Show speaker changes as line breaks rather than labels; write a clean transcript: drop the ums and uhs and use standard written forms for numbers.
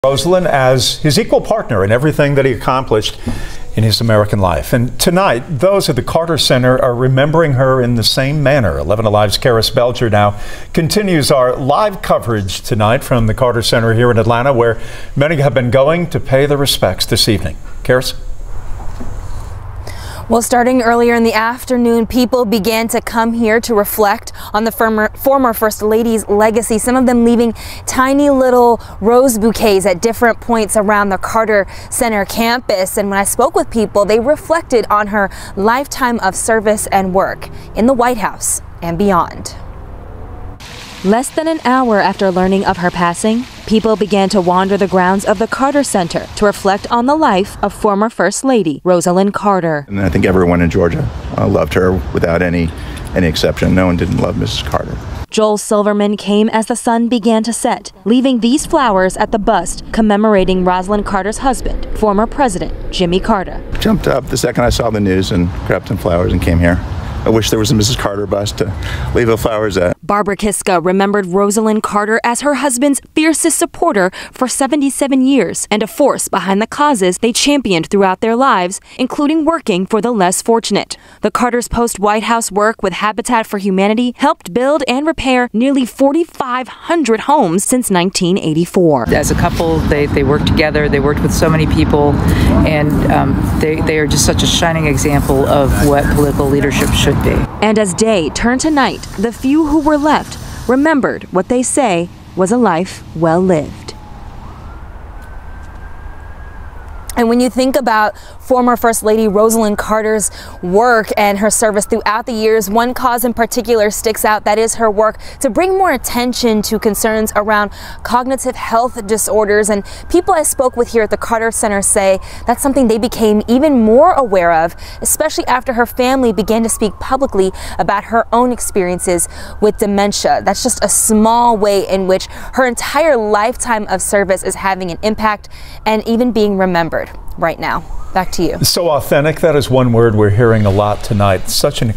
Rosalynn as his equal partner in everything that he accomplished in his American life. And tonight, those at the Carter Center are remembering her in the same manner. 11 Alive's Karis Belger now continues our live coverage tonight from the Carter Center here in Atlanta, where many have been going to pay their respects this evening. Karis?
Well, starting earlier in the afternoon, people began to come here to reflect on the former First Lady's legacy, some of them leaving tiny little rose bouquets at different points around the Carter Center campus. And when I spoke with people, they reflected on her lifetime of service and work in the White House and beyond. Less than an hour after learning of her passing, people began to wander the grounds of the Carter Center to reflect on the life of former First Lady Rosalynn Carter.
And I think everyone in Georgia loved her without any exception. No one didn't love Mrs. Carter.
Joel Silverman came as the sun began to set, leaving these flowers at the bust commemorating Rosalynn Carter's husband, former President Jimmy Carter.
Jumped up the second I saw the news and grabbed some flowers and came here. I wish there was a Mrs. Carter bust to leave the flowers at.
Barbara Kiska remembered Rosalynn Carter as her husband's fiercest supporter for 77 years and a force behind the causes they championed throughout their lives, including working for the less fortunate. The Carters' post-White House work with Habitat for Humanity helped build and repair nearly 4,500 homes since 1984.
As a couple, they worked together, they worked with so many people, and they are just such a shining example of what political leadership should be.
And as day turned to night, the few who were left remembered what they say was a life well lived. And when you think about former First Lady Rosalynn Carter's work and her service throughout the years, one cause in particular sticks out. That is her work to bring more attention to concerns around cognitive health disorders. And people I spoke with here at the Carter Center say that's something they became even more aware of, especially after her family began to speak publicly about her own experiences with dementia. That's just a small way in which her entire lifetime of service is having an impact and even being remembered right now. Back to you.
So authentic. That is one word we're hearing a lot tonight. Such an